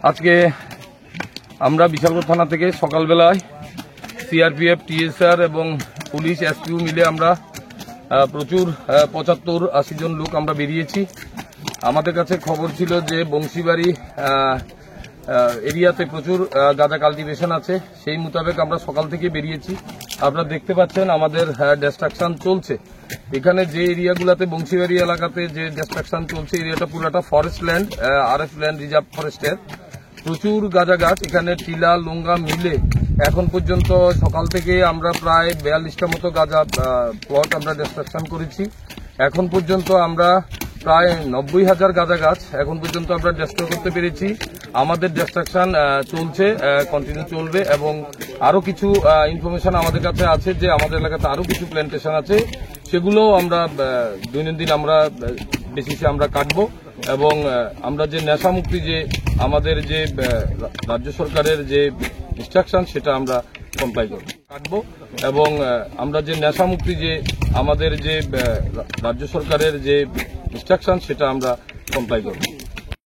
আজকে আমরা বিশালগড় থানা থেকে সকালবেলায় সিআরপিএফ, টিএসআর এবং পুলিশ এসকিউ মিলে আমরা প্রচুর ৭৫-৮০ জন লোক আমরা বেরিয়েছি। আমাদের কাছে খবর ছিল যে বংশীবাড়ি এরিয়াতে প্রচুর গাঁজা কাল্টিভেশন আছে। সেই মোতাবেক আমরা সকাল থেকে বেরিয়েছি। আপনারা দেখতে পাচ্ছেন আমাদের ডিস্ট্রাকশন চলছে। এখানে যে এরিয়াগুলোতে বংশীবাড়ি এলাকাতে যে ডিস্ট্রাকশন চলছে, এরিয়াটা পুরোটা forest land, RF land reserve ফরেস্টের। প্রচুর গাঁজা গাছ এখানে টিলা লঙ্গা মিলে এখন পর্যন্ত সকাল থেকে আমরা প্রায় ৪২টা মতো গাঁজা প্লট আমরা ডিস্ট্রাকশন করেছি। এখন পর্যন্ত আমরা প্রায় ৯০,০০০ গাঁজা গাছ এখন পর্যন্ত আমরা ডিস্ট্রয় করতে পেরেছি। আমাদের ডিস্ট্রাকশন চলছে, কন্টিনিউ চলবে এবং আরো কিছু ইনফরমেশন আমাদের কাছে আছে যে আমাদের এলাকাতে আরো কিছু প্ল্যান্টেশন আছে, সেগুলো আমরা দৈনন্দিন আমরা বেসিসে আমরা কাটবো এবং আমরা যে নেশামুক্তি যে আমাদের যে রাজ্য সরকারের যে ইনস্ট্রাকশন সেটা আমরা কমপ্লাই করব কাটবো এবং আমরা যে নেশামুক্তি যে আমাদের যে রাজ্য সরকারের যে ইনস্ট্রাকশন সেটা আমরা কমপ্লাই করব।